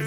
Ah,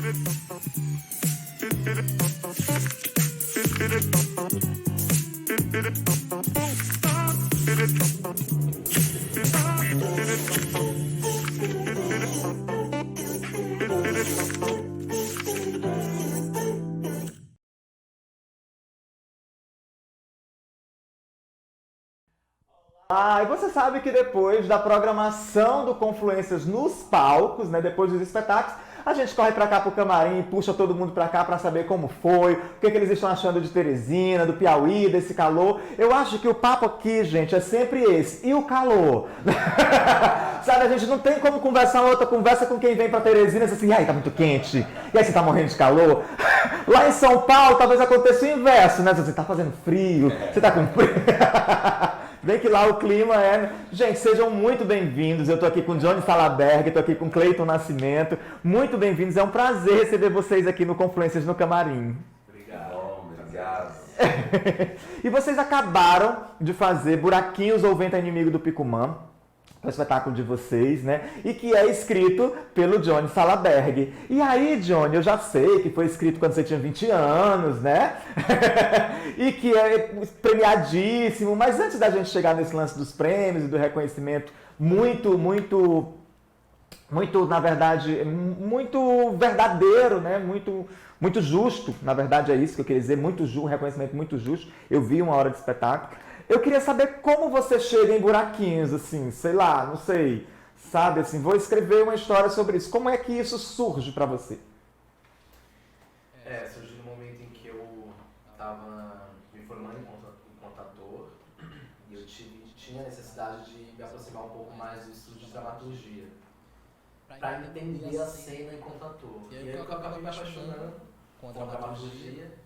e você sabe que depois da programação do Confluências nos palcos, né, depois dos espetáculos, a gente corre pra cá pro camarim, puxa todo mundo pra cá pra saber como foi, o que, que eles estão achando de Teresina, do Piauí, desse calor. Eu acho que o papo aqui, gente, é sempre esse. E o calor? Sabe, a gente não tem como conversar outra conversa com quem vem pra Teresina e diz assim, e aí, tá muito quente? E aí, você tá morrendo de calor? Lá em São Paulo, talvez aconteça o inverso, né? Você tá fazendo frio, você tá com frio. Bem que lá o clima é... Gente, sejam muito bem-vindos. Eu tô aqui com Johnny Salaberg, tô aqui com Cleiton Nascimento. Muito bem-vindos. É um prazer receber vocês aqui no Confluências no Camarim. Obrigado. Obrigado. E vocês acabaram de fazer Buraquinhos ou Vento é Inimigo do Picumã, o espetáculo de vocês, né? E que é escrito pelo Johnny Salaberg. E aí, Johnny, eu já sei que foi escrito quando você tinha 20 anos, né? E que é premiadíssimo. Mas antes da gente chegar nesse lance dos prêmios e do reconhecimento muito, na verdade, muito verdadeiro, né? Muito justo, na verdade é isso que eu queria dizer, um reconhecimento muito justo. Eu vi uma hora de espetáculo. Eu queria saber como você chega em Buraquinhos, assim, sei lá, não sei, sabe, assim, vou escrever uma história sobre isso. Como é que isso surge pra você? Surgiu no momento em que eu estava me formando em contador e eu tinha a necessidade de me aproximar um pouco mais do estudo de dramaturgia para entender a cena em contador. E aí eu acabei me apaixonando com a dramaturgia.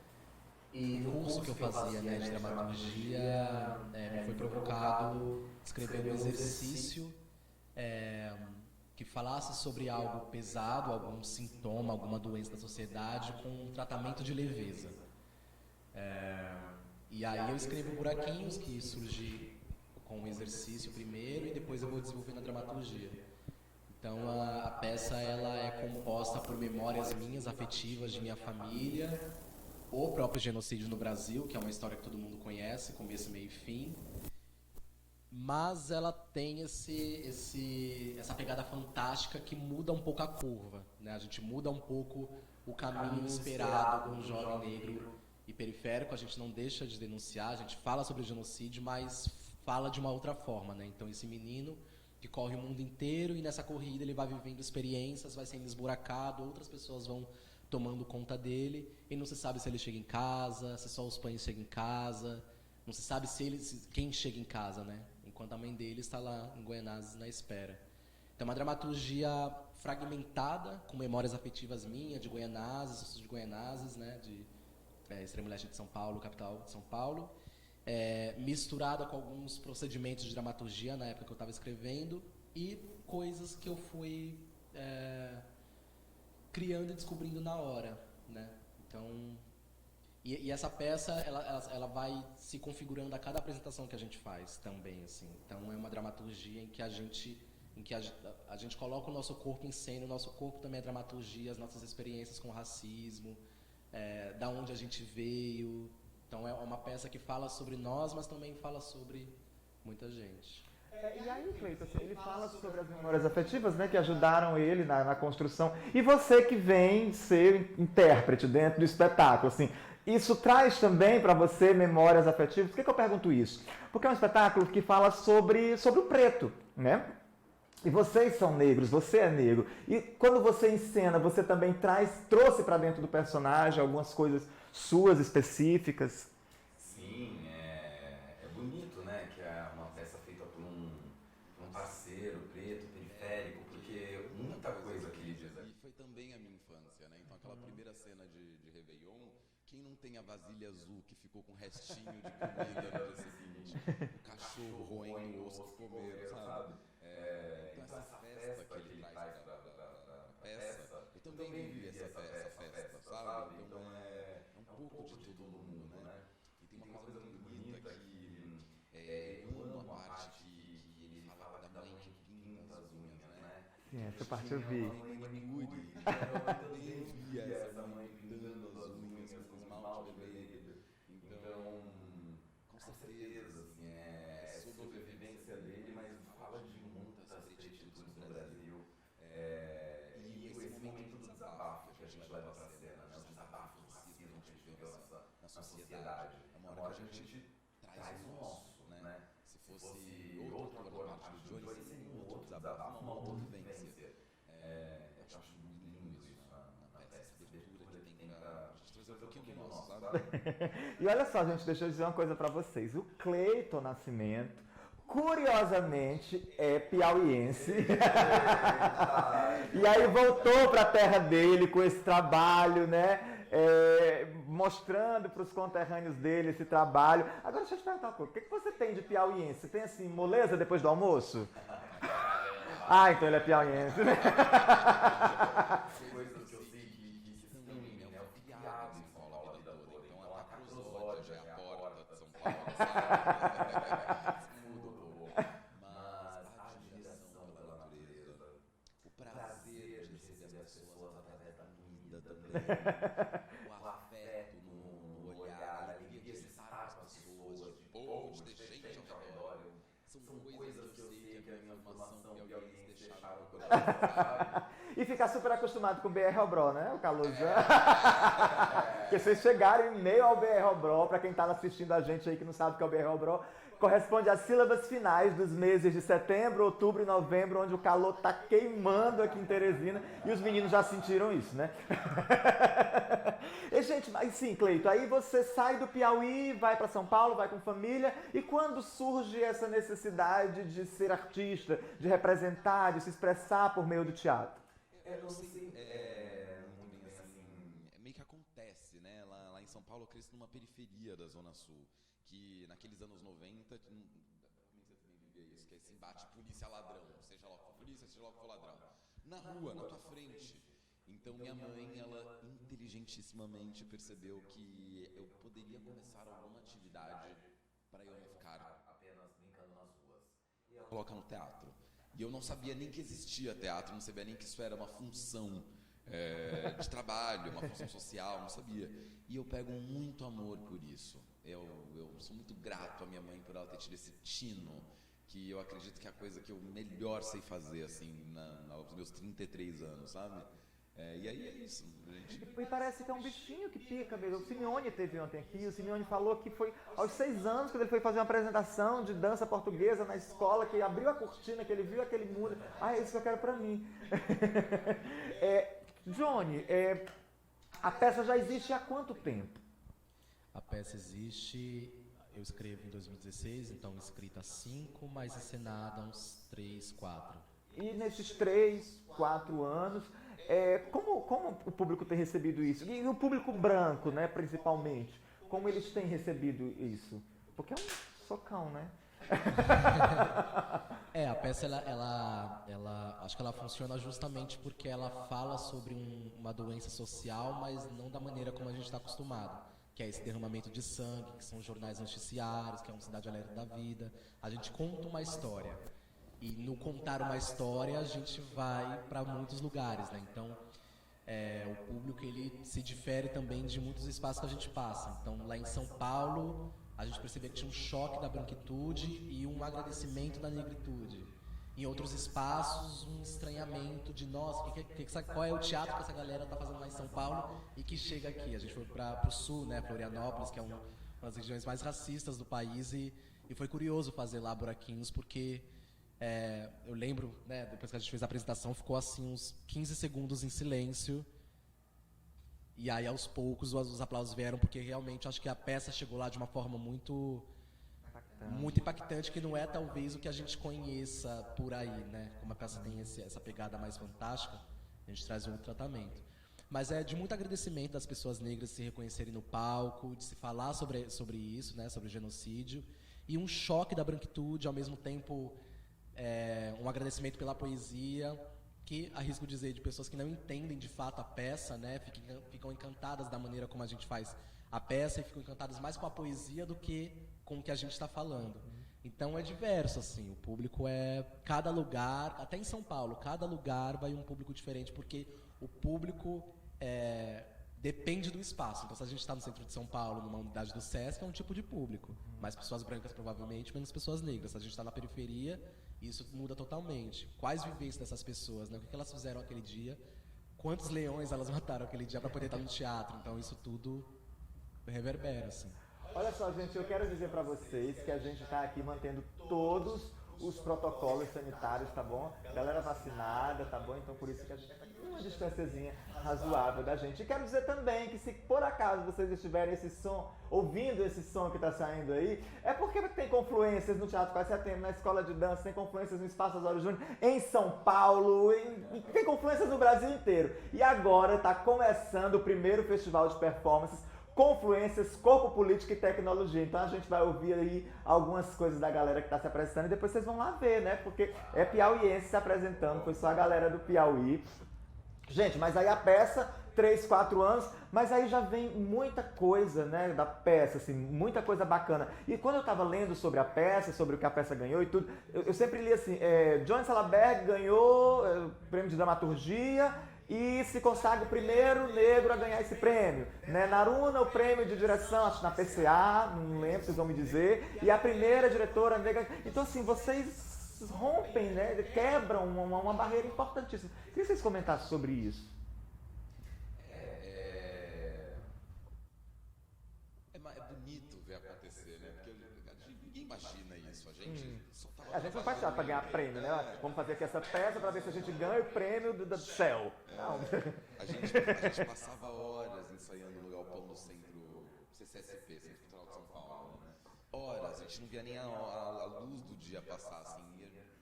E no curso que eu fazia, né, de dramaturgia, me foi provocado escrever um exercício que falasse sobre algo pesado, algum sintoma, alguma doença da sociedade, com um tratamento de leveza. E aí eu escrevo Buraquinhos, que surge com o exercício primeiro, e depois eu vou desenvolvendo a dramaturgia. Então a peça ela é composta por memórias minhas, afetivas, de minha família, o próprio genocídio no Brasil, que é uma história que todo mundo conhece, começo, meio e fim. Mas ela tem essa pegada fantástica que muda um pouco a curva, né? A gente muda um pouco o caminho esperado com um jovem negro e periférico. A gente não deixa de denunciar, a gente fala sobre o genocídio, mas fala de uma outra forma, né? Então esse menino que corre o mundo inteiro e nessa corrida ele vai vivendo experiências, vai sendo esburacado, outras pessoas vão tomando conta dele, e não se sabe se ele chega em casa, se só os pães chegam em casa, não se sabe quem chega em casa, né? Enquanto a mãe dele está lá em Guaianazes na espera. Então é uma dramaturgia fragmentada, com memórias afetivas minhas, de Guaianazes, né? De extremo leste de São Paulo, capital de São Paulo, misturada com alguns procedimentos de dramaturgia na época que eu estava escrevendo, e coisas que eu fui criando e descobrindo na hora, né? Então, e essa peça ela vai se configurando a cada apresentação que a gente faz também, assim. Então é uma dramaturgia em que a gente coloca o nosso corpo em cena, o nosso corpo também é dramaturgia, as nossas experiências com o racismo, da onde a gente veio. Então é uma peça que fala sobre nós, mas também fala sobre muita gente. E aí, Cleiton, ele fala sobre as memórias afetivas, né, que ajudaram ele na construção. E você que vem ser intérprete dentro do espetáculo, assim, isso traz também para você memórias afetivas? Por que eu pergunto isso? Porque é um espetáculo que fala sobre o preto, né? E vocês são negros, você é negro. E quando você encena, você também trouxe para dentro do personagem algumas coisas suas específicas? Sim, é bonito, né, que é uma peça feita por um parceiro preto, periférico, porque muita coisa que ele diz ali. E foi também a minha infância, né? Então aquela primeira cena de Réveillon, quem não tem a vasilha azul que ficou com restinho de comida no dia seguinte? O cachorro roendo o osso que comeram, sabe? Então essa festa que ele traz pra peça, eu também vivi essa festa, sabe? Então é um pouco de todo mundo, né? E tem uma coisa muito bonita que eu amo a parte que ele fala da mãe que pinta as unhas, né? Sim, essa parte eu vi. Manicure. Nem via essa mãe pintando as unhas com esmalte vermelho. Então, com certeza, assim, é sobre a vivência dele, mas fala de muitas atitudes no Brasil. E esse momento do desabafo que a gente leva pra cena, né? O desabafo do racismo que a gente viveu na sociedade. É uma hora que a gente traz o nosso, né? Se fosse outro ator na parte do Johnny, seria um outro desabafo, uma outra vivência. Eu acho muito lindo isso na peça, essa abertura que tem pra gente trazer um pouquinho do nosso, sabe? E olha só, gente, deixa eu dizer uma coisa pra vocês. O Cleiton Nascimento, curiosamente, é piauiense. E aí voltou pra terra dele com esse trabalho, né? Mostrando para os conterrâneos dele esse trabalho. Agora deixa eu te perguntar uma coisa. O que você tem de piauiense? Você tem assim, moleza depois do almoço? Ah, então ele é piauiense, né? Coisas que eu sei que se estendem, né? O criado em São Paulo a vida toda. Então a Cruzódia já é a porta de São Paulo, sabe? Mudou. Mas a admiração pela natureza, o prazer de receber as pessoas através da comida também, o afeto no olhar, a alegria de estar com as pessoas, de povo, de ter gente ao redor. São coisas que eu sei que a minha formação piauiense deixaram no coração, sabe? E ficar super acostumado com o BR Obró, né? O Calusa. Porque vocês chegarem em meio ao BR Obró, para quem está assistindo a gente aí que não sabe o que é o BR Obró, corresponde às sílabas finais dos meses de setembro, outubro e novembro, onde o calor tá queimando aqui em Teresina, e os meninos já sentiram isso, né? E, gente, mas sim, Cleito, aí você sai do Piauí, vai para São Paulo, vai com família, e quando surge essa necessidade de ser artista, de representar, de se expressar por meio do teatro? Eu não sei muito bem assim, meio que acontece, né? Lá em São Paulo eu cresci numa periferia da Zona Sul, que naqueles anos 90, como você também vivia isso, que é esse embate polícia-ladrão, seja lá o que for polícia, seja lá o que for ladrão, na rua, na tua frente. Então minha mãe, ela inteligentissimamente percebeu que eu poderia começar alguma atividade para eu não ficar apenas brincando nas ruas. E ela coloca no teatro. E eu não sabia nem que existia teatro, não sabia nem que isso era uma função de trabalho, uma função social, não sabia. E eu pego muito amor por isso. Eu sou muito grato à minha mãe por ela ter tido esse tino, que eu acredito que é a coisa que eu melhor sei fazer, assim, aos meus 33 anos, sabe? E aí é isso, gente. E parece que é um bichinho que pica mesmo. O Simeone teve ontem aqui, o Simeone falou que foi aos 6 anos, quando ele foi fazer uma apresentação de dança portuguesa na escola, que abriu a cortina, que ele viu aquele mundo. Ah, é isso que eu quero pra mim. Johnny, a peça já existe há quanto tempo? A peça existe, eu escrevo em 2016, então escrita há 5, mas encenada há uns 3, 4. E nesses 3, 4 anos, como o público tem recebido isso? E o público branco, né, principalmente, como eles têm recebido isso? Porque é um socão, né? A peça, ela acho que ela funciona justamente porque ela fala sobre uma doença social, mas não da maneira como a gente está acostumado, que é esse derramamento de sangue, que são jornais noticiários, que é uma Cidade Alerta da Vida. A gente conta uma história. E no contar uma história, a gente vai para muitos lugares, né? Então, o público, ele se difere também de muitos espaços que a gente passa. Então, lá em São Paulo, a gente percebia que tinha um choque da branquitude e um agradecimento da negritude. Em outros espaços, um estranhamento de, nossa, qual é o teatro que essa galera está fazendo lá em São Paulo e que chega aqui. A gente foi para o sul, né, Florianópolis, que é uma das regiões mais racistas do país, e foi curioso fazer lá Buraquinhos, porque eu lembro, né, depois que a gente fez a apresentação, ficou assim uns 15 segundos em silêncio. E aí, aos poucos, os aplausos vieram, porque realmente acho que a peça chegou lá de uma forma muito impactante, que não é talvez o que a gente conheça por aí, né? Como a peça tem essa pegada mais fantástica, a gente traz um outro tratamento. Mas é de muito agradecimento das pessoas negras se reconhecerem no palco, de se falar sobre isso, né? Sobre o genocídio, e um choque da branquitude, ao mesmo tempo um agradecimento pela poesia, que arrisco dizer, de pessoas que não entendem de fato a peça, né, ficam encantadas da maneira como a gente faz a peça e ficam encantadas mais com a poesia do que com o que a gente está falando. Então é diverso, assim, o público é... Cada lugar, até em São Paulo, cada lugar vai um público diferente, porque o público depende do espaço. Então, se a gente está no centro de São Paulo, numa unidade do Sesc, é um tipo de público. Mais pessoas brancas, provavelmente, menos pessoas negras. Se a gente está na periferia, isso muda totalmente. Quais vivências dessas pessoas, né? O que elas fizeram aquele dia? Quantos leões elas mataram aquele dia para poder estar no teatro? Então, isso tudo reverbera, assim. Olha só, gente, eu quero dizer pra vocês que a gente tá aqui mantendo todos os protocolos sanitários, tá bom? Galera vacinada, tá bom? Então por isso que a gente tá aqui uma distânciazinha razoável da gente. E quero dizer também que se por acaso vocês estiverem ouvindo esse som que tá saindo aí, é porque tem confluências no Teatro Quase Setembro, na Escola de Dança, tem confluências no Espaço Osório Júnior, em São Paulo, tem confluências no Brasil inteiro. E agora tá começando o primeiro festival de performances Confluências, Corpo Político e Tecnologia. Então a gente vai ouvir aí algumas coisas da galera que está se apresentando e depois vocês vão lá ver, né? Porque é piauiense se apresentando, foi só a galera do Piauí. Gente, mas aí a peça, 3, 4 anos, mas aí já vem muita coisa, né, da peça, assim, muita coisa bacana. E quando eu estava lendo sobre a peça, sobre o que a peça ganhou e tudo, eu sempre li assim, Johnny Salaberg ganhou prêmio de dramaturgia, e se consagra o primeiro negro a ganhar esse prêmio. Né? Naruna, o prêmio de direção, acho na PCA, não lembro, vocês vão me dizer, e a primeira diretora negra. Então, assim, vocês rompem, né? Quebram uma barreira importantíssima. Queria que vocês comentassem sobre isso. É bonito ver acontecer, né? Porque ninguém imagina isso. A gente não faz teatro para ganhar prêmio, né? Vamos fazer aqui essa peça para ver se a gente ganha o prêmio do céu. Não. A gente passava horas ensaiando no galpão do centro CCSP, Centro Cultural de São Paulo, né? Horas, a gente não via nem a luz do dia passar, assim.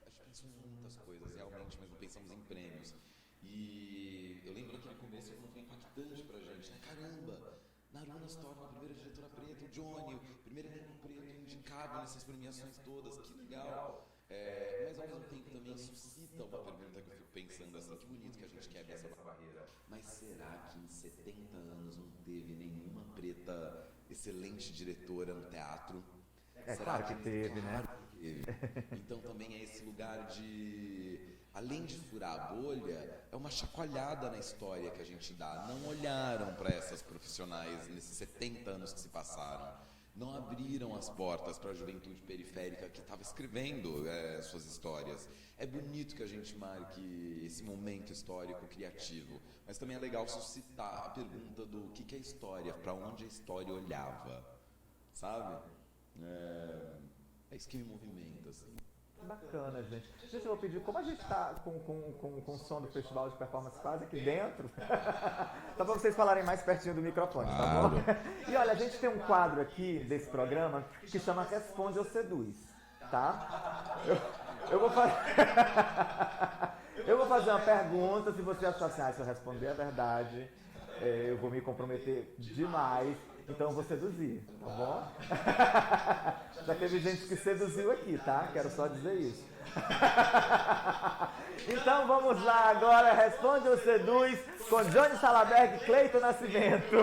A gente pensou em muitas coisas, realmente, mas não pensamos em prêmios. E eu lembro que no começo foi impactante pra gente, né? Caramba, Naruna se torna a primeira diretora preta, o Johnny, o primeiro negro preto indicado nessas premiações todas, que legal. Mas ao mesmo tempo também suscita uma pergunta que eu fico pensando assim, que bonito que a gente quebra essa barreira. Mas será que em 70 anos não teve nenhuma preta excelente diretora no teatro? Será claro que teve, né? Teve. Então também é esse lugar de, além de furar a bolha, é uma chacoalhada na história que a gente dá. Não olharam para essas profissionais nesses 70 anos que se passaram. Não abriram as portas para a juventude periférica que estava escrevendo suas histórias. É bonito que a gente marque esse momento histórico criativo, mas também é legal suscitar a pergunta do que é história, para onde a história olhava, sabe? É isso que me movimenta, assim. Bacana, gente. Gente, eu vou pedir, como a gente tá com o som do Festival de Performance quase aqui dentro, só para vocês falarem mais pertinho do microfone, tá bom? E olha, a gente tem um quadro aqui desse programa que chama Responde ou Seduz, tá? Eu vou fazer... eu vou fazer uma pergunta, se você achar assim, se eu responder a verdade, eu vou me comprometer demais. Então eu vou seduzir, tá bom? Já teve gente que seduziu aqui, tá? Quero só dizer isso. Então vamos lá agora, Responde ou Seduz com Johnny Salaberg e Cleiton Nascimento.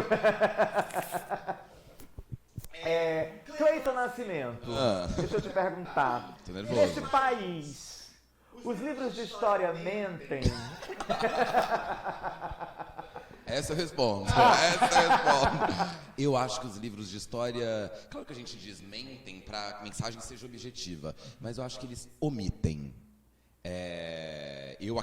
Cleiton Nascimento, deixa eu te perguntar. Tô nervoso. Nesse país, os livros de história mentem? Essa eu respondo. Eu acho que os livros de história, claro que a gente diz mentem para que a mensagem seja objetiva, mas eu acho que eles omitem. Eu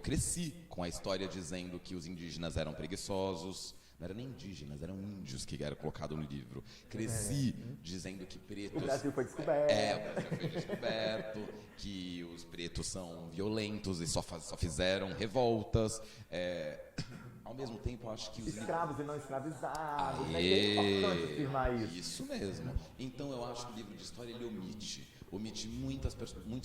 cresci com a história dizendo que os indígenas eram preguiçosos. Não eram nem indígenas, eram índios que eram colocados no livro. Cresci dizendo que pretos... O Brasil foi descoberto. O Brasil foi descoberto, que os pretos são violentos e só fizeram revoltas. Ao mesmo tempo, eu acho que os escravos e não escravizados, né? É importante afirmar isso. Isso mesmo. Então eu acho que o livro de história ele omite muitos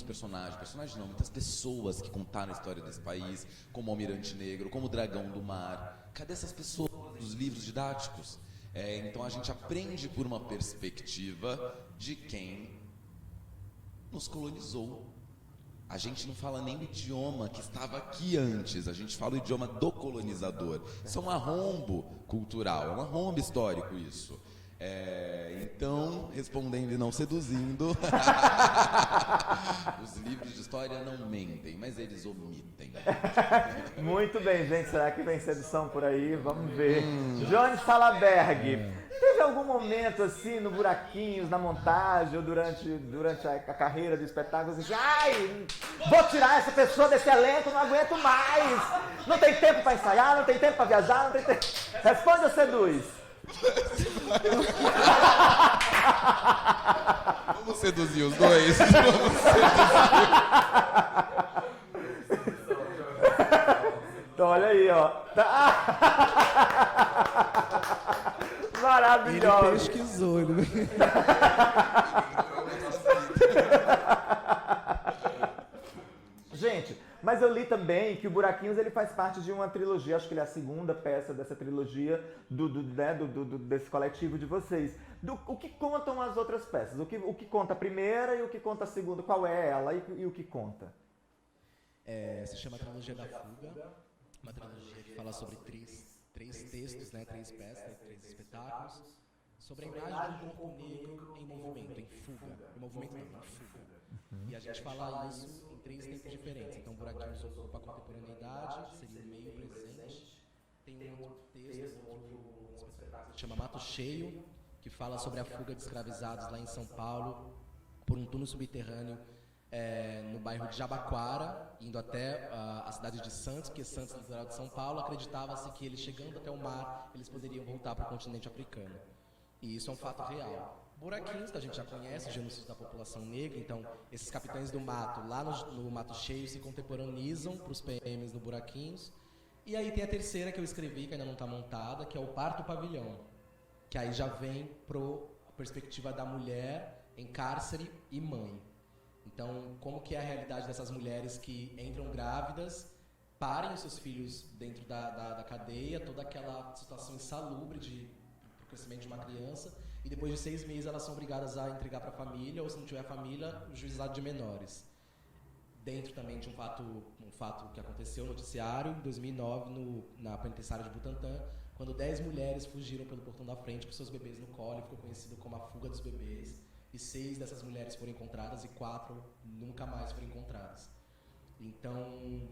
personagens não, muitas pessoas que contaram a história desse país, como o Almirante Negro, como o Dragão do Mar. Cadê essas pessoas dos livros didáticos? Então a gente aprende por uma perspectiva de quem nos colonizou. A gente não fala nem o idioma que estava aqui antes, a gente fala o idioma do colonizador. Isso é um arrombo cultural, é um arrombo histórico isso. Então, respondendo e não seduzindo, os livros de história não mentem, mas eles omitem. Muito bem, gente. Será que vem sedução por aí? Vamos ver. Johnny Salaberg. Teve algum momento assim no Buraquinhos, na montagem ou durante a carreira do espetáculo, você disse, ai, vou tirar essa pessoa desse elenco, não aguento mais. Não tem tempo para ensaiar, não tem tempo para viajar, não tem tempo. Responde ou seduz? Vamos seduzir os dois? Vamos Então olha aí, ó. Maravilhoso. Ele pesquisou, ele... Gente, mas eu li também que o Buraquinhos ele faz parte de uma trilogia, acho que ele é a segunda peça dessa trilogia desse coletivo de vocês. O que contam as outras peças? O que conta a primeira e o que conta a segunda? Qual é ela e o que conta? Se chama Trilogia da Fuga, uma trilogia que fala sobre três textos, né, 3 peças, 3 espetáculos, sobre a imagem de um corpo negro em movimento, em fuga. Em movimento não, em fuga. E a gente fala isso em 3 tempos diferentes. Então, Buraquinhos ocupa a contemporaneidade, seria o meio presente. Tem um outro texto, outro espetáculo que chama Mato Cheio, que fala sobre a fuga de escravizados lá em São Paulo, por um túnel subterrâneo no bairro de Jabaquara, indo até a cidade de Santos, porque Santos, no litoral de São Paulo, acreditava-se que eles chegando até o mar, eles poderiam voltar para o continente africano. E isso é um fato real. Buraquinhos, que a gente já conhece, o genocídio da população negra, então esses capitães do mato, lá no Mato Cheio, se contemporaneizam para os PMs no Buraquinhos. E aí tem a terceira que eu escrevi, que ainda não está montada, que é o Parto Pavilhão, que aí já vem para a perspectiva da mulher em cárcere e mãe. Então, como que é a realidade dessas mulheres que entram grávidas, parem os seus filhos dentro da cadeia, toda aquela situação insalubre pro crescimento de uma criança, e depois de 6 meses elas são obrigadas a entregar para a família, ou se não tiver família, o juizado de menores. Dentro também de um fato que aconteceu no noticiário, em 2009, na penitenciária de Butantã, quando 10 mulheres fugiram pelo portão da frente com seus bebês no colo, e ficou conhecido como a fuga dos bebês. E 6 dessas mulheres foram encontradas e 4 nunca mais foram encontradas. Então,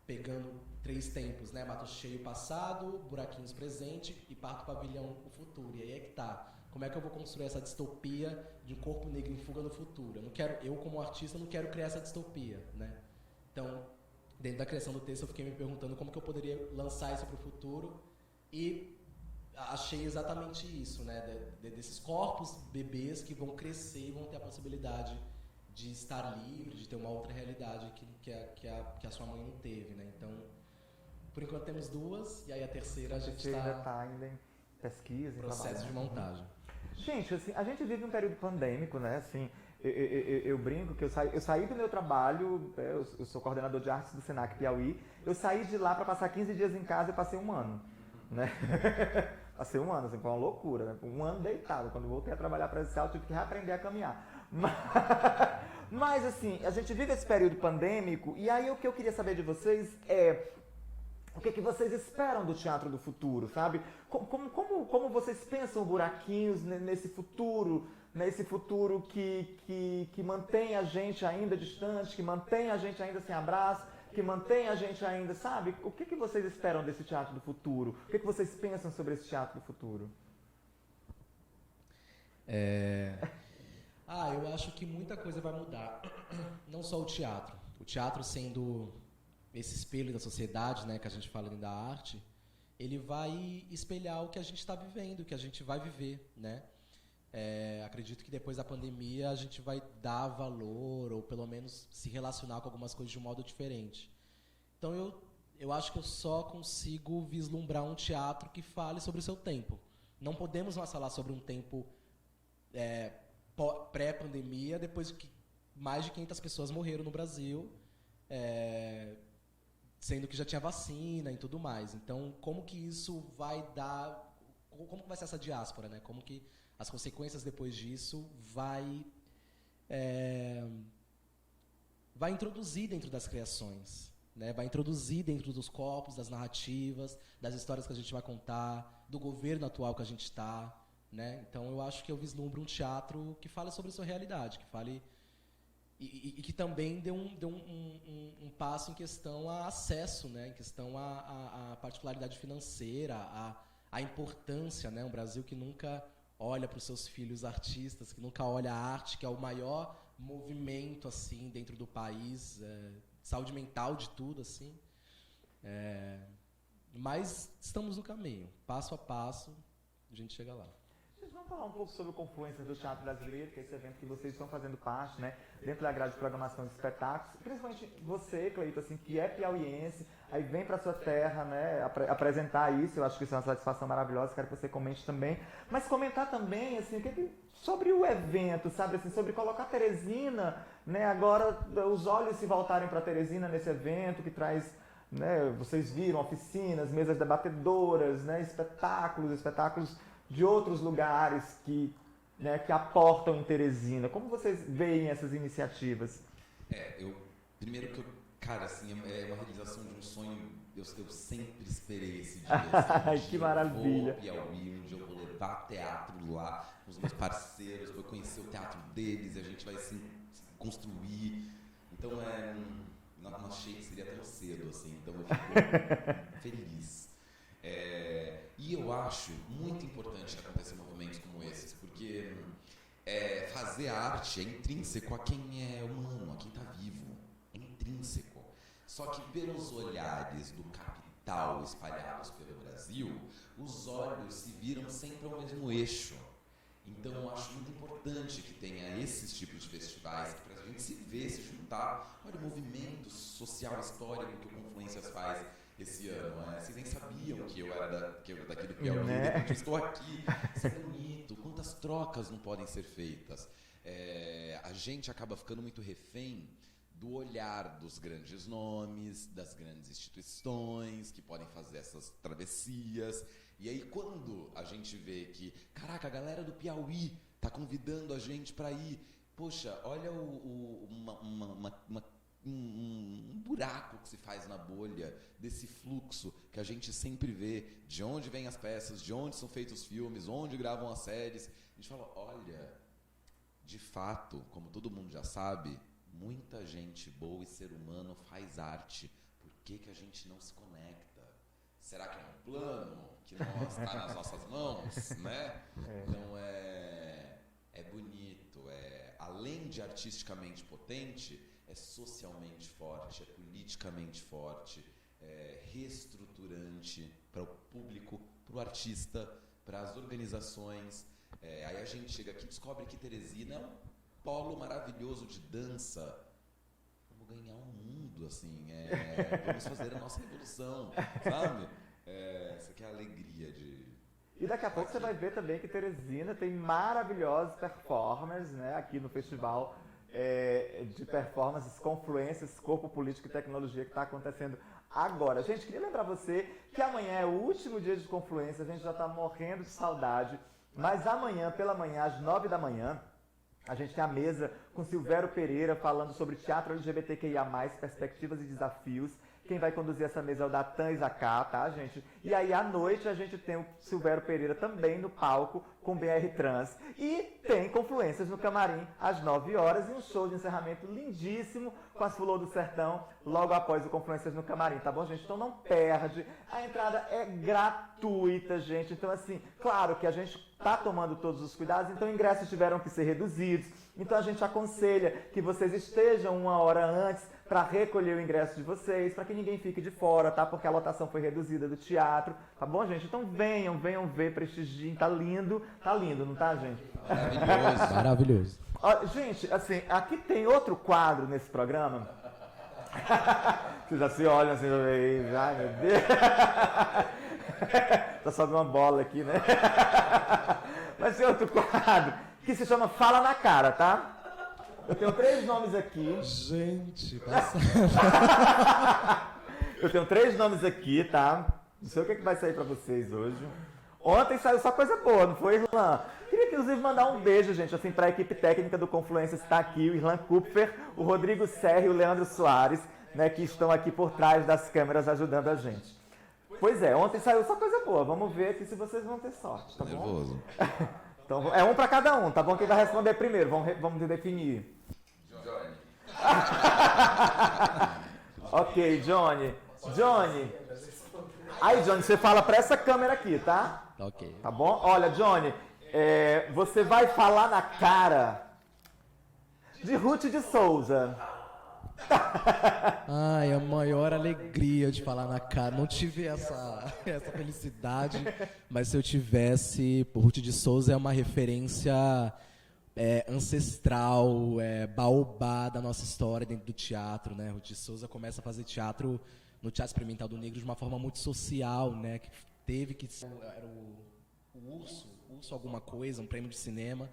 pegando 3 tempos, né? Mato Cheio passado, Buraquinhos presente e Parto Pavilhão o futuro. E aí é que tá. Como é que eu vou construir essa distopia de um corpo negro em fuga no futuro? Eu como artista, não quero criar essa distopia, né? Então, dentro da criação do texto, eu fiquei me perguntando como que eu poderia lançar isso para o futuro e achei exatamente isso, né? Desses corpos bebês que vão crescer e vão ter a possibilidade de estar livre, de ter uma outra realidade que a sua mãe não teve, né? Então, por enquanto temos 2, e aí a terceira a gente está ainda em pesquisa, em processo de montagem. Gente, assim, a gente vive um período pandêmico, né? Assim, eu brinco que eu saí do meu trabalho, eu sou coordenador de artes do Senac Piauí, eu saí de lá para passar 15 dias em casa e passei 1 ano, né? Passei 1 ano, assim, foi uma loucura, né? 1 ano deitado. Quando voltei a trabalhar presencial, eu tive que reaprender a caminhar. Mas, assim, a gente vive esse período pandêmico, e aí o que eu queria saber de vocês é o que vocês esperam do teatro do futuro, sabe? Como vocês pensam Buraquinhos nesse futuro que mantém a gente ainda distante, que mantém a gente ainda sem abraço, que mantém a gente ainda, sabe? O que vocês esperam desse teatro do futuro? O que vocês pensam sobre esse teatro do futuro? Eu acho que muita coisa vai mudar. Não só o teatro. O teatro sendo esse espelho da sociedade, né, que a gente fala dentro da arte, ele vai espelhar o que a gente está vivendo, o que a gente vai viver, né? Acredito que depois da pandemia a gente vai dar valor, ou pelo menos se relacionar com algumas coisas de um modo diferente. Então eu acho que eu só consigo vislumbrar um teatro que fale sobre o seu tempo. Não podemos mais falar sobre um tempo pré-pandemia, depois que mais de 500 pessoas morreram no Brasil, sendo que já tinha vacina e tudo mais. Então, como que isso vai dar... Como que vai ser essa diáspora, né? Como que as consequências depois disso vai introduzir dentro das criações, né? Vai introduzir dentro dos corpos, das narrativas, das histórias que a gente vai contar, do governo atual que a gente está, né? Então eu acho que eu vislumbro um teatro que fale sobre a sua realidade, que fale e que também dê um passo em questão a acesso, né? Em questão a particularidade financeira, a importância, né? Um Brasil que nunca olha para os seus filhos artistas, que nunca olha a arte, que é o maior movimento assim dentro do país, saúde mental de tudo assim. Mas estamos no caminho, passo a passo, a gente chega lá. Vocês vão falar um pouco sobre o Confluências do Teatro Brasileiro, que é esse evento que vocês estão fazendo parte, né? Dentro da grade de programação de espetáculos. Principalmente você, Cleito, assim, que é piauiense, aí vem para sua terra, né? Apresentar isso, eu acho que isso é uma satisfação maravilhosa, quero que você comente também. Mas comentar também, assim, sobre o evento, sabe? Assim, sobre colocar Teresina, né? Agora os olhos se voltarem para Teresina nesse evento que traz, né? Vocês viram oficinas, mesas debatedoras, né? Espetáculos de outros lugares que aportam em Teresina. Como vocês veem essas iniciativas? Primeiro que cara, assim, é uma realização de um sonho, eu sempre esperei esse dia. Assim, que maravilha! Eu vou ao Piauí, um dia eu vou levar teatro lá, com os meus parceiros, vou conhecer o teatro deles, e a gente vai se construir. Então, não achei que seria tão cedo, assim, então eu fico feliz. E eu acho muito importante que aconteçam movimentos como esses, porque fazer arte é intrínseco a quem é humano, a quem está vivo, é intrínseco. Só que pelos olhares do capital espalhados pelo Brasil, os olhos se viram sempre ao mesmo eixo. Então eu acho muito importante que tenha esses tipos de festivais, para a gente se ver, se juntar. Olha o movimento social histórico que o Confluências faz esse ano. Vocês nem sabiam que eu era daqui do Piauí, né? Eu estou aqui. Isso é bonito. Quantas trocas não podem ser feitas? A gente acaba ficando muito refém do olhar dos grandes nomes, das grandes instituições que podem fazer essas travessias. E aí quando a gente vê que, caraca, a galera do Piauí tá convidando a gente para ir, poxa, olha um buraco que se faz na bolha desse fluxo que a gente sempre vê, de onde vêm as peças, de onde são feitos os filmes, onde gravam as séries. A gente fala, olha, de fato, como todo mundo já sabe, muita gente boa e ser humano faz arte. Por que a gente não se conecta? Será que é um plano que está nas nossas mãos, né? Então é bonito, além de artisticamente potente, é socialmente forte, é politicamente forte, é reestruturante para o público, para o artista, para as organizações. Aí a gente chega aqui e descobre que Teresina é um polo maravilhoso de dança. Vamos ganhar o mundo, assim, vamos fazer a nossa revolução, sabe? Isso aqui é a alegria de... E daqui a pouco você vai ver também que Teresina tem maravilhosos performers, né, aqui no festival de performances, Confluências, Corpo Político e Tecnologia, que está acontecendo agora. Gente, queria lembrar você que amanhã é o último dia de Confluência, a gente já está morrendo de saudade, mas amanhã, pela manhã, às 9 da manhã, a gente tem a mesa com Silvério Pereira falando sobre teatro LGBTQIA+, perspectivas e desafios. Quem vai conduzir essa mesa é o Datan Isaká, tá, gente? E aí, à noite, a gente tem o Silvério Pereira também no palco com BR Trans. E tem Confluências no Camarim, às 9 horas, e um show de encerramento lindíssimo com as Fulô do Sertão, logo após o Confluências no Camarim, tá bom, gente? Então não perde. A entrada é gratuita, gente. Então, assim, claro que a gente tá tomando todos os cuidados, então ingressos tiveram que ser reduzidos. Então a gente aconselha que vocês estejam 1 hora antes para recolher o ingresso de vocês, para que ninguém fique de fora, tá? Porque a lotação foi reduzida do teatro, tá bom, gente? Então venham ver, prestigiem, tá lindo, não tá, gente? Maravilhoso. Maravilhoso. Ó, gente, assim, aqui tem outro quadro nesse programa. Vocês já se olham assim, ai meu Deus. Tá só uma bola aqui, né? Mas tem outro quadro que se chama Fala na Cara, tá? Eu tenho 3 nomes aqui. Gente, Eu tenho 3 nomes aqui, tá? Não sei o que vai sair pra vocês hoje. Ontem saiu só coisa boa, não foi, Irlan? Queria, inclusive, mandar um beijo, gente, assim, pra equipe técnica do Confluências, está aqui, o Irlan Kupfer, o Rodrigo Serra e o Leandro Soares, né, que estão aqui por trás das câmeras ajudando a gente. Pois é, ontem saiu só coisa boa. Vamos ver aqui se vocês vão ter sorte, tá bom? Nervoso. Então, é um pra cada um, tá bom? Quem vai responder primeiro? Vamos definir. Johnny. Ok, Johnny. Johnny. Aí, Johnny, você fala pra essa câmera aqui, tá? Ok. Tá bom? Olha, Johnny, você vai falar na cara de Ruth de Souza. Ai, a maior alegria de falar na cara. Não tive essa felicidade, mas se eu tivesse, Ruth de Souza é uma referência ancestral, baobá da nossa história dentro do teatro, né? Ruth de Souza começa a fazer teatro no Teatro Experimental do Negro de uma forma muito social, né? Que teve que ser, era o Urso alguma coisa, um prêmio de cinema.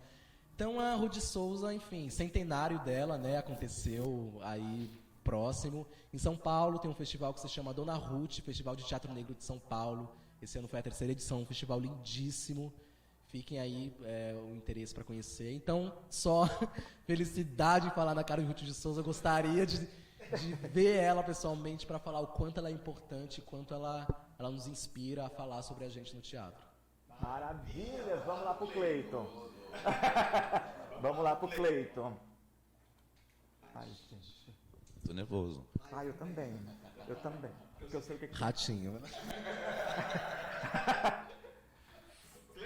Então a Ruth de Souza, enfim, centenário dela, né, aconteceu aí próximo. Em São Paulo tem um festival que se chama Dona Ruth, Festival de Teatro Negro de São Paulo. Esse ano foi a 3ª edição, um festival lindíssimo. Fiquem aí o interesse para conhecer. Então, só felicidade em falar na cara de Ruth de Souza. Gostaria de ver ela pessoalmente para falar o quanto ela é importante, quanto ela nos inspira a falar sobre a gente no teatro. Maravilha! Vamos lá pro Cleiton. Vamos lá pro Cleiton. Ai, gente. Tô nervoso. Ai, eu também. Porque eu sei o que Ratinho.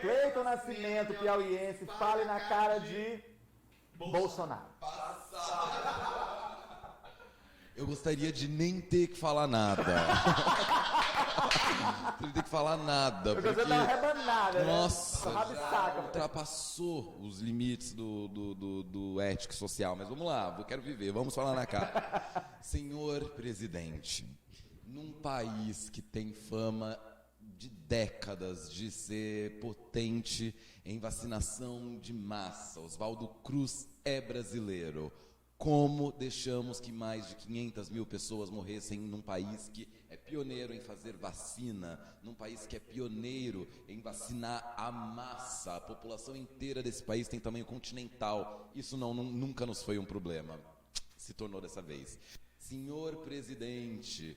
Cleiton Nascimento, piauiense, fale na cara de Bolsonaro. Eu gostaria de nem ter que falar nada. Não ter que falar nada. Porque você dá uma rebanada, nossa, né? já ultrapassou os limites do ético e social. Mas vamos lá, eu quero viver, vamos falar na cara. Senhor presidente, num país que tem fama de décadas de ser potente em vacinação de massa, Oswaldo Cruz é brasileiro. Como deixamos que mais de 500 mil pessoas morressem num país que é pioneiro em fazer vacina, num país que é pioneiro em vacinar a massa? A população inteira desse país tem tamanho continental. Isso nunca nos foi um problema. Se tornou dessa vez. Senhor presidente,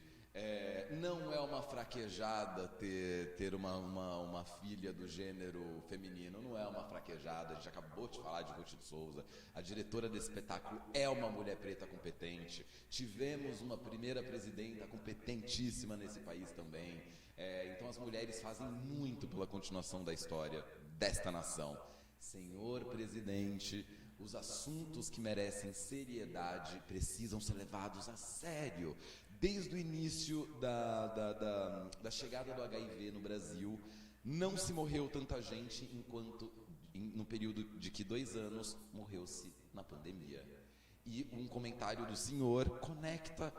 não é uma fraquejada ter uma filha do gênero feminino, não é uma fraquejada. A gente acabou de falar de Ruth de Souza, a diretora desse espetáculo é uma mulher preta competente. Tivemos uma primeira presidenta competentíssima nesse país também. Então as mulheres fazem muito pela continuação da história desta nação. Senhor presidente, os assuntos que merecem seriedade precisam ser levados a sério. Desde o início da chegada do HIV no Brasil, não se morreu tanta gente enquanto, no período de que 2 anos, morreu-se na pandemia. E um comentário do senhor conecta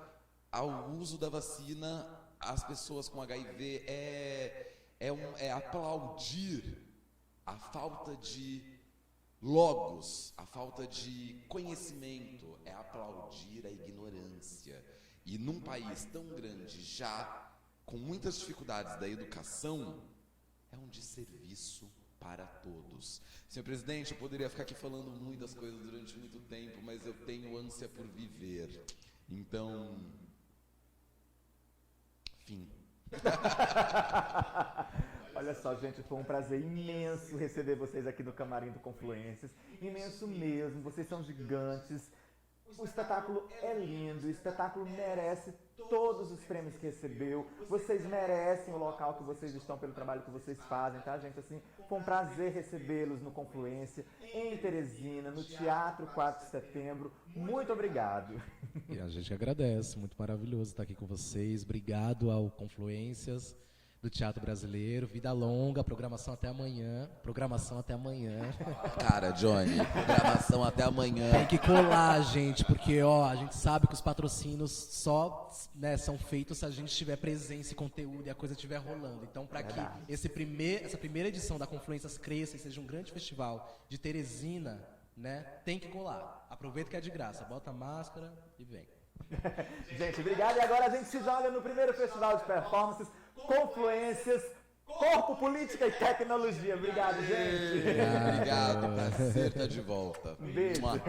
ao uso da vacina às pessoas com HIV. É aplaudir a falta de logos, a falta de conhecimento, é aplaudir a ignorância. E num país tão grande, já com muitas dificuldades da educação, é um desserviço para todos. Senhor presidente, eu poderia ficar aqui falando muitas coisas durante muito tempo, mas eu tenho ânsia por viver. Então, fim. Olha só, gente, foi um prazer imenso receber vocês aqui no Camarim do Confluências. Imenso mesmo, vocês são gigantes. O espetáculo é lindo, o espetáculo merece todos os prêmios que recebeu. Vocês merecem o local que vocês estão pelo trabalho que vocês fazem, tá, gente? Assim, foi um prazer recebê-los no Confluência, em Teresina, no Teatro 4 de Setembro. Muito obrigado. E a gente agradece, muito maravilhoso estar aqui com vocês. Obrigado ao Confluências do Teatro Brasileiro. Vida longa, programação até amanhã. Cara, Johnny, programação até amanhã. Tem que colar, gente, porque a gente sabe que os patrocínios só são feitos se a gente tiver presença e conteúdo e a coisa estiver rolando. Então, para que essa primeira edição da Confluências cresça e seja um grande festival de Teresina, né, tem que colar. Aproveita que é de graça, bota a máscara e vem. Gente, obrigado. E agora a gente se joga no primeiro festival de performances, Confluências, Corpo, Política e Tecnologia. Obrigado, gente. Obrigado, prazer estar de volta. Um beijo. Mua.